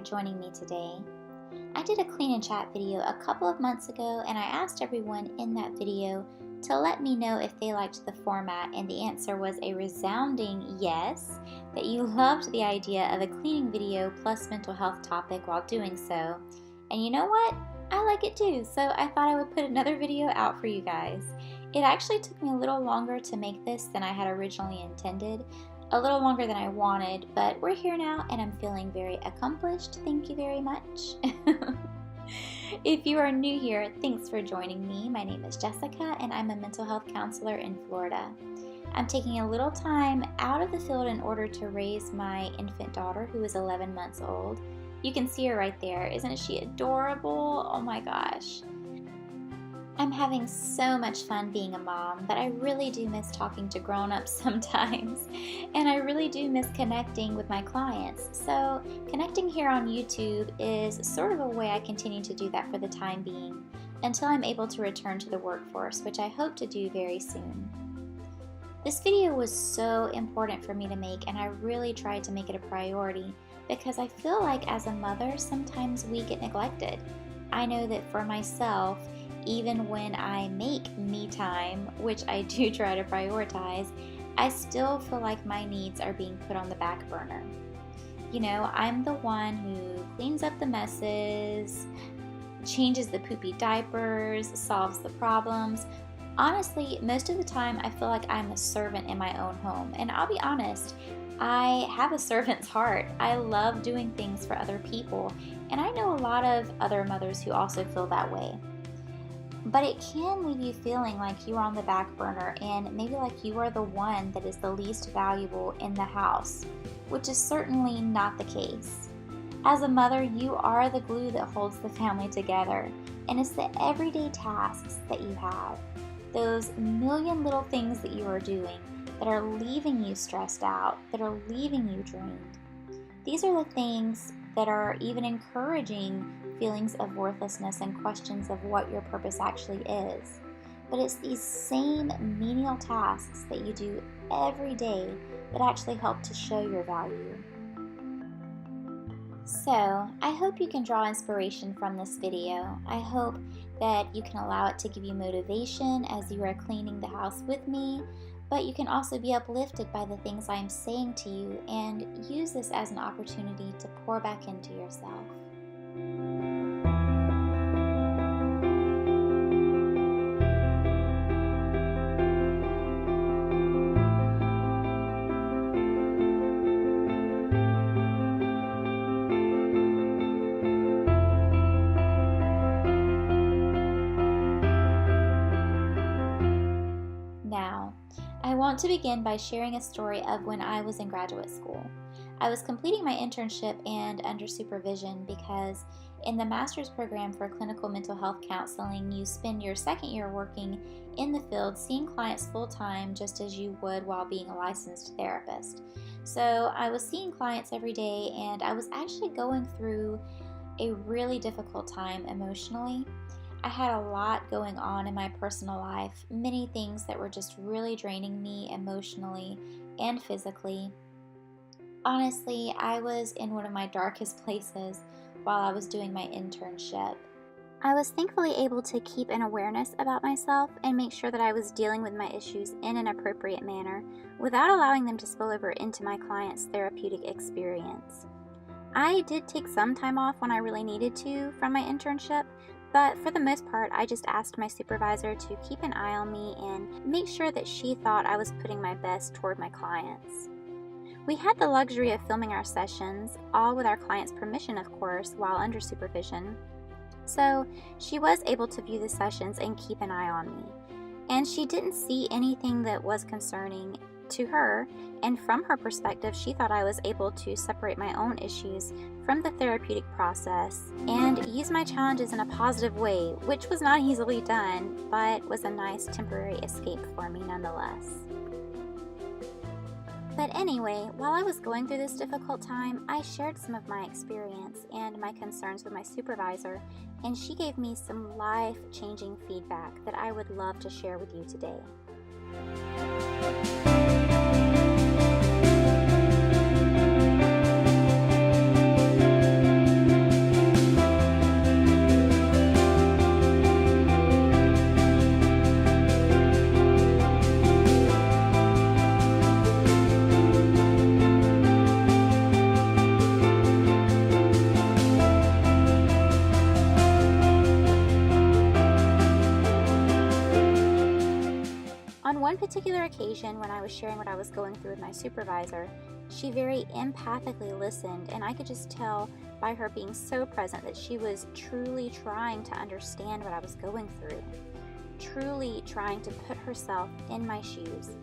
joining me today. I did a clean and chat video a couple of months ago, and I asked everyone in that video to let me know if they liked the format, and the answer was a resounding yes, that you loved the idea of a cleaning video plus mental health topic while doing so. And you know what? I like it too, so I thought I would put another video out for you guys. It actually took me a little longer to make this than I had originally intended, a little longer than I wanted, but we're here now and I'm feeling very accomplished. Thank you very much. If you are new here, thanks for joining me. My name is Jessica and I'm a mental health counselor in Florida. I'm taking a little time out of the field in order to raise my infant daughter who is 11 months old. You can see her right there. Isn't she adorable? Oh my gosh. I'm having so much fun being a mom, but I really do miss talking to grown-ups sometimes, and I really do miss connecting with my clients. So connecting here on YouTube is sort of a way I continue to do that for the time being, until I'm able to return to the workforce, which I hope to do very soon. This video was so important for me to make, and I really tried to make it a priority, because I feel like as a mother, sometimes we get neglected. I know that for myself, even when I make me time, which I do try to prioritize, I still feel like my needs are being put on the back burner. You know, I'm the one who cleans up the messes, changes the poopy diapers, solves the problems. Honestly, most of the time I feel like I'm a servant in my own home. And I'll be honest, I have a servant's heart. I love doing things for other people. And I know a lot of other mothers who also feel that way. But it can leave you feeling like you are on the back burner and maybe like you are the one that is the least valuable in the house, which is certainly not the case. As a mother, you are the glue that holds the family together, and it's the everyday tasks that you have, those million little things that you are doing that are leaving you stressed out, that are leaving you drained. These are the things that are even encouraging feelings of worthlessness and questions of what your purpose actually is. But it's these same menial tasks that you do every day that actually help to show your value. So, I hope you can draw inspiration from this video. I hope that you can allow it to give you motivation as you are cleaning the house with me, but you can also be uplifted by the things I'm saying to you and use this as an opportunity to pour back into yourself. Now, I want to begin by sharing a story of when I was in graduate school. I was completing my internship and under supervision because in the master's program for clinical mental health counseling, you spend your second year working in the field seeing clients full-time just as you would while being a licensed therapist. So I was seeing clients every day and I was actually going through a really difficult time emotionally. I had a lot going on in my personal life, many things that were just really draining me emotionally and physically. Honestly, I was in one of my darkest places while I was doing my internship. I was thankfully able to keep an awareness about myself and make sure that I was dealing with my issues in an appropriate manner without allowing them to spill over into my client's therapeutic experience. I did take some time off when I really needed to from my internship, but for the most part, I just asked my supervisor to keep an eye on me and make sure that she thought I was putting my best toward my clients. We had the luxury of filming our sessions, all with our client's permission, of course, while under supervision. So she was able to view the sessions and keep an eye on me. And she didn't see anything that was concerning to her, and from her perspective, she thought I was able to separate my own issues from the therapeutic process and use my challenges in a positive way, which was not easily done, but was a nice temporary escape for me nonetheless. But anyway, while I was going through this difficult time, I shared some of my experience and my concerns with my supervisor, and she gave me some life-changing feedback that I would love to share with you today. one particular occasion when I was sharing what I was going through with my supervisor, she very empathically listened, and I could just tell by her being so present that she was truly trying to understand what I was going through, truly trying to put herself in my shoes,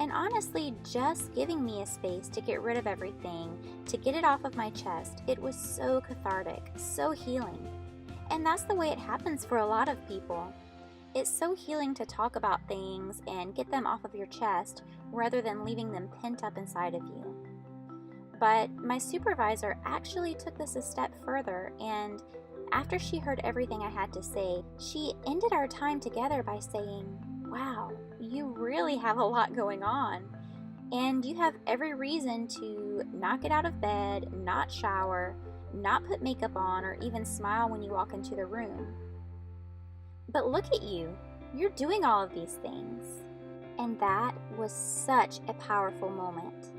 and honestly just giving me a space to get rid of everything, to get it off of my chest. It was so cathartic, so healing. And that's the way it happens for a lot of people. It's so healing to talk about things and get them off of your chest rather than leaving them pent up inside of you. But my supervisor actually took this a step further, and after she heard everything I had to say, she ended our time together by saying, "Wow, you really have a lot going on, and you have every reason to not get out of bed, not shower, not put makeup on, or even smile when you walk into the room. But look at you, you're doing all of these things." And that was such a powerful moment.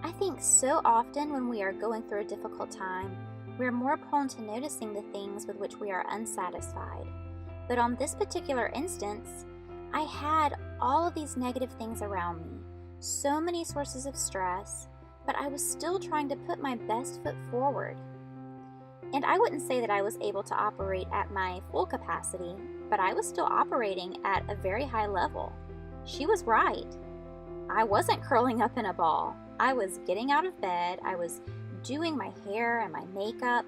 I think so often when we are going through a difficult time, we're more prone to noticing the things with which we are unsatisfied. But on this particular instance, I had all of these negative things around me, so many sources of stress, but I was still trying to put my best foot forward. And I wouldn't say that I was able to operate at my full capacity, but I was still operating at a very high level. She was right. I wasn't curling up in a ball. I was getting out of bed. I was doing my hair and my makeup.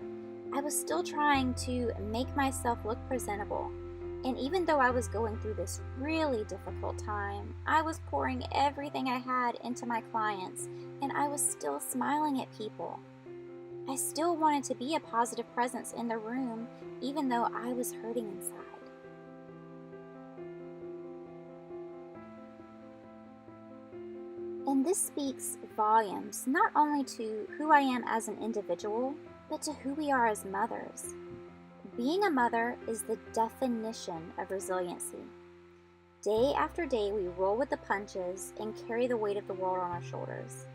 I was still trying to make myself look presentable. And even though I was going through this really difficult time, I was pouring everything I had into my clients, and I was still smiling at people. I still wanted to be a positive presence in the room, even though I was hurting inside. And this speaks volumes, not only to who I am as an individual, but to who we are as mothers. Being a mother is the definition of resiliency. Day after day, we roll with the punches and carry the weight of the world on our shoulders.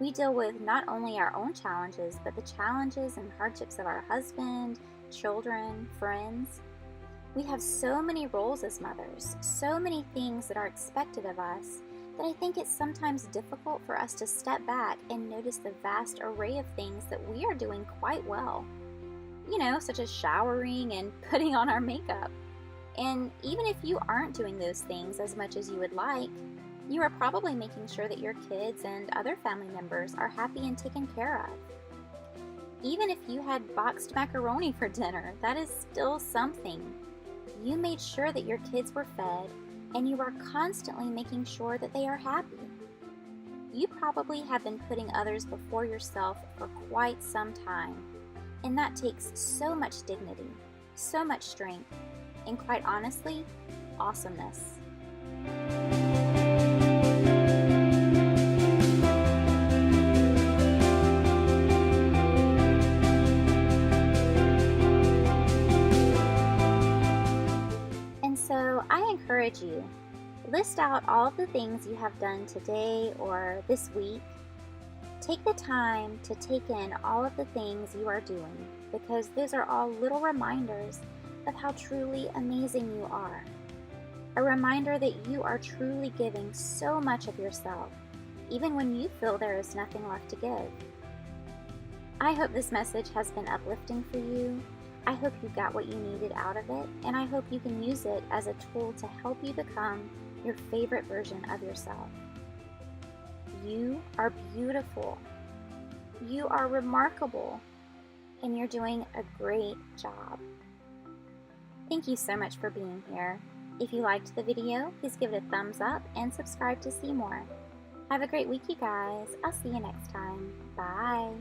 We deal with not only our own challenges, but the challenges and hardships of our husband, children, friends. We have so many roles as mothers, so many things that are expected of us, that I think it's sometimes difficult for us to step back and notice the vast array of things that we are doing quite well. Such as showering and putting on our makeup. And even if you aren't doing those things as much as you would like, you are probably making sure that your kids and other family members are happy and taken care of. Even if you had boxed macaroni for dinner, that is still something. You made sure that your kids were fed, and you are constantly making sure that they are happy. You probably have been putting others before yourself for quite some time. And that takes so much dignity, so much strength, and quite honestly, awesomeness. And so I encourage you, list out all of the things you have done today or this week. Take the time to take in all of the things you are doing, because those are all little reminders of how truly amazing you are. A reminder that you are truly giving so much of yourself, even when you feel there is nothing left to give. I hope this message has been uplifting for you. I hope you got what you needed out of it, and I hope you can use it as a tool to help you become your favorite version of yourself. You are beautiful. You are remarkable, and you're doing a great job. Thank you so much for being here. If you liked the video, please give it a thumbs up and subscribe to see more. Have a great week, you guys. I'll see you next time. Bye.